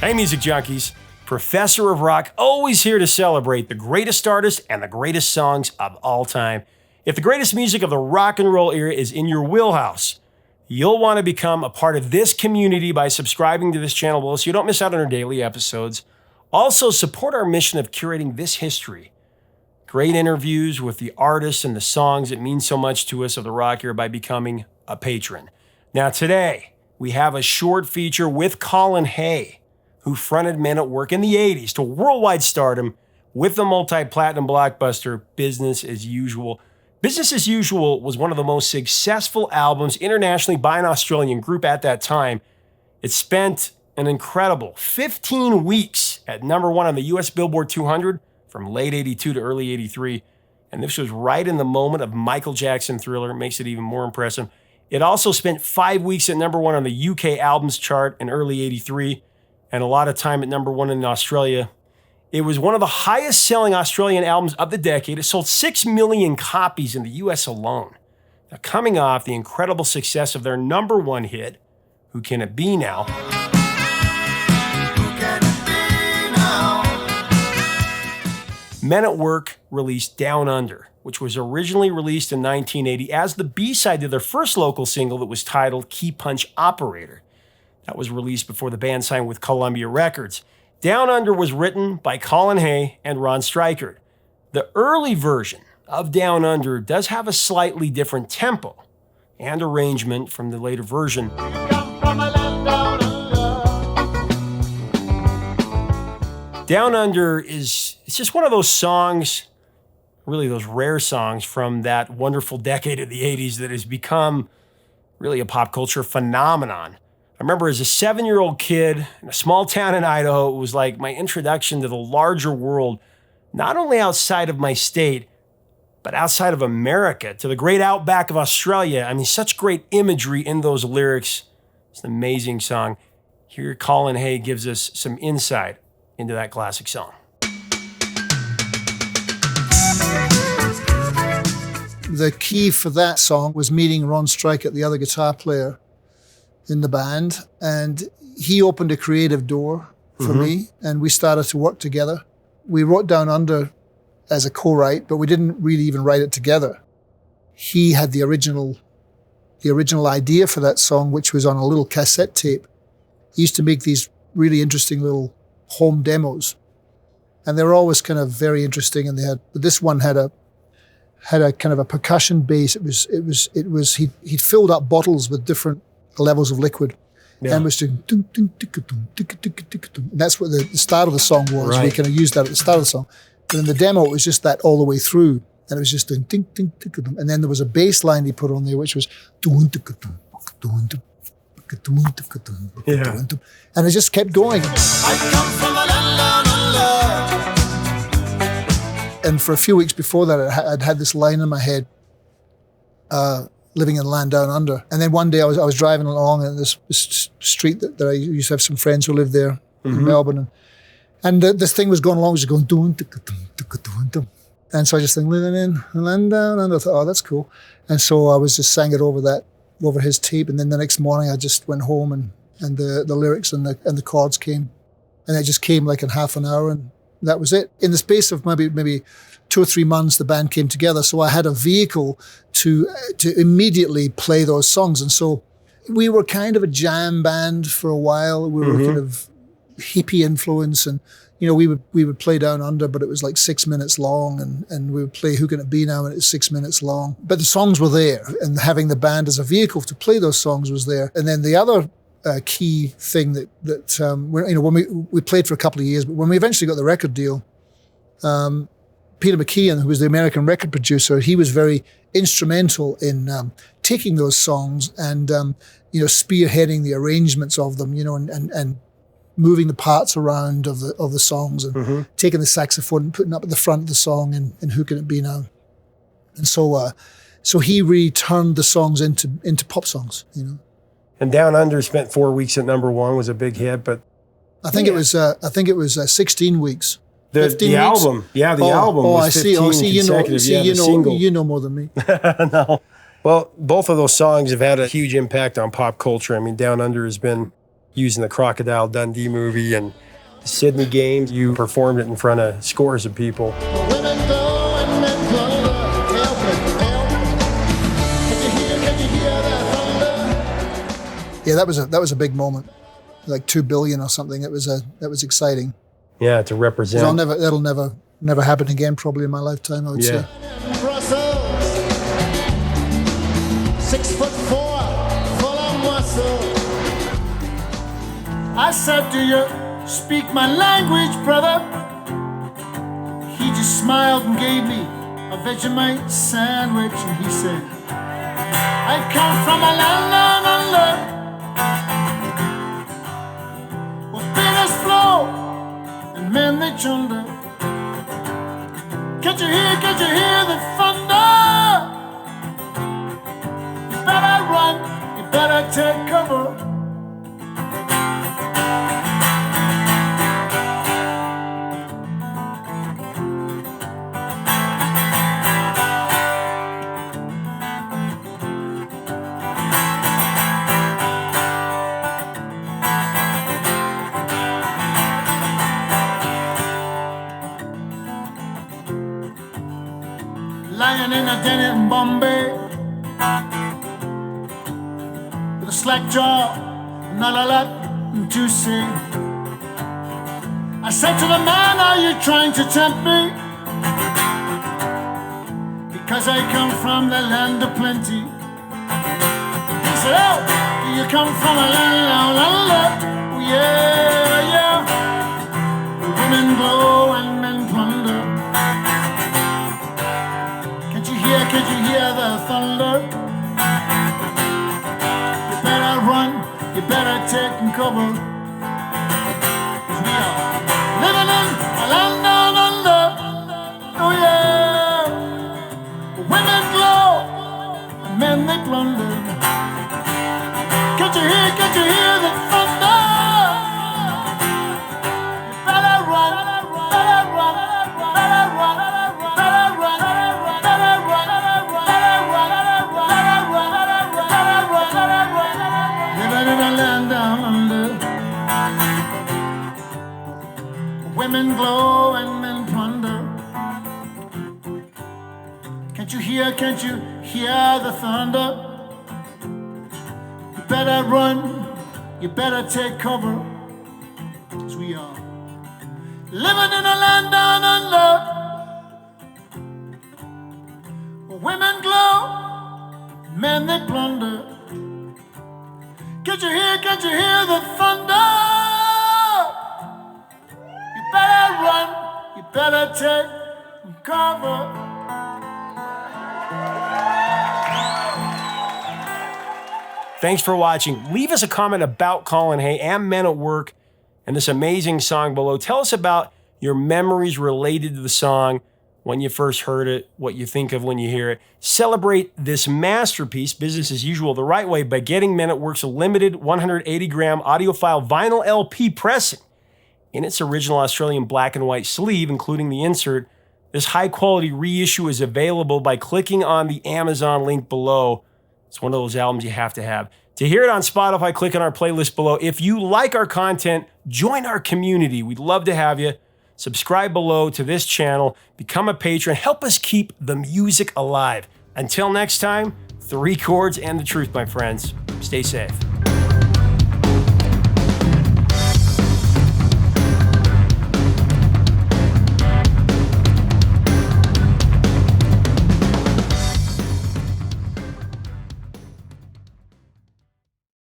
Hey, music junkies. Professor of Rock, always here to celebrate the greatest artists and the greatest songs of all time. If the greatest music of the rock and roll era is in your wheelhouse, you'll want to become a part of this community by subscribing to this channel below so you don't miss out on our daily episodes. Also, support our mission of curating this history. Great interviews with the artists and the songs that mean so much to us of the rock era by becoming a patron. Now today, we have a short feature with Colin Hay, who fronted Men at Work in the 80s to worldwide stardom with the multi-platinum blockbuster Business as Usual. Business as Usual was one of the most successful albums internationally by an Australian group at that time. It spent an incredible 15 weeks at number one on the US Billboard 200 from late 82 to early 83. And this was right in the moment of Michael Jackson Thriller, makes it even more impressive. It also spent 5 weeks at number one on the UK albums chart in early 83. And a lot of time at number one in Australia. It was one of the highest selling Australian albums of the decade. It sold 6 million copies in the US alone. Now, coming off the incredible success of their number one hit, Who Can It Be Now? Men at Work released Down Under, which was originally released in 1980 as the B-side to their first local single that was titled Keypunch Operator. That was released before the band signed with Columbia Records. Down Under was written by Colin Hay and Ron Strykert. The early version of Down Under does have a slightly different tempo and arrangement from the later version. Down Under it's just one of those songs, really those rare songs from that wonderful decade of the 80s that has become really a pop culture phenomenon. I remember as a 7-year-old kid in a small town in Idaho, it was like my introduction to the larger world, not only outside of my state, but outside of America, to the great outback of Australia. I mean, such great imagery in those lyrics. It's an amazing song. Here, Colin Hay gives us some insight into that classic song. The key for that song was meeting Ron Strykert, the other guitar player in the band, and he opened a creative door for me, and we started to work together. We wrote Down Under as a co-write, but we didn't really even write it together. He had the original idea for that song, which was on a little cassette tape. He used to make these really interesting little home demos, and they were always kind of very interesting. And this one had a kind of a percussion bass. He'd filled up bottles with different levels of liquid, and was doing dum, dum, dum, dum, dum, dum, dum, dum. And that's what the start of the song was. Right. We kind of used that at the start of the song, but in the demo it was just that all the way through, and it was just doing ding, ding, ding, ding. And then there was a bass line he put on there which was dum, dum, dum, dum, dum, and it just kept going. I come from a land down under. And for a few weeks before that, I'd had this line in my head, living in the land down under. And then one day I was driving along in this street that I used to have some friends who lived there in Melbourne. And this thing was going along, it was going dum, dum, dum, dum. And so I just think, living in the land down under. I thought, oh, that's cool. And so I was just sang it over his tape. And then the next morning I just went home and the lyrics and the chords came. And it just came like in half an hour, and that was it. In the space of maybe 2 or 3 months, the band came together. So I had a vehicle to immediately play those songs. And so we were kind of a jam band for a while. We were kind of hippie influence, and we would play Down Under, but it was like 6 minutes long, and we would play Who Can It Be Now, and it's 6 minutes long. But the songs were there, and having the band as a vehicle to play those songs was there. And then the other key thing that when we played for a couple of years, but when we eventually got the record deal, Peter McKeon, who was the American record producer, he was very instrumental in taking those songs and spearheading the arrangements of them, and moving the parts around of the songs, and taking the saxophone and putting up at the front of the song in Who Can It Be Now. And so he really turned the songs into pop songs, And Down Under spent 4 weeks at number one, was a big hit, but I think it was 16 weeks. The album, the album was 15 consecutive. You know more than me. No. Well, both of those songs have had a huge impact on pop culture. I mean, Down Under has been using the Crocodile Dundee movie and the Sydney Games. You performed it in front of scores of people. Women go and men plunder. Help me, help me. Can you hear that thunder? Yeah, that was a big moment. Like 2 billion or something. That was exciting. Yeah, to represent. That'll never happen again probably in my lifetime, I would say. Brussels, 6'4", full of muscle. I said, do you speak my language, brother? He just smiled and gave me a Vegemite sandwich, and he said, I come from a land down under, where bitters flow and men they chunder. Can't you hear the thunder? You better run, you better take cover. Lying in a den in Bombay with a slack jaw, not a lot to say. I said to the man, are you trying to tempt me? Because I come from the land of plenty. He said, oh, do you come from a land down under? Oh, yeah, yeah. Women glow and men plunder. Can't you hear the thunder? You better run, you better take cover. We are living in a land down under. Oh yeah. Women glow, men they plunder. Can't you hear the thunder? You better run, better run, better run, better run, better run. Living in a land down under, women glow and men plunder. Can't you hear the thunder? You better run, you better take cover, 'cause we are living in a land down under. Women glow, men they plunder. Can't you hear the thunder? You better run, you better take cover. Thanks for watching. Leave us a comment about Colin Hay and Men at Work and this amazing song below. Tell us about your memories related to the song, when you first heard it, what you think of when you hear it. Celebrate this masterpiece, business as usual, the right way by getting Men at Work's limited 180-gram audiophile vinyl LP pressing. In its original Australian black and white sleeve, including the insert, this high-quality reissue is available by clicking on the Amazon link below. It's one of those albums you have to have. To hear it on Spotify, click on our playlist below. If you like our content, join our community. We'd love to have you. Subscribe below to this channel, become a patron, help us keep the music alive. Until next time, 3 chords and the truth, my friends. Stay safe.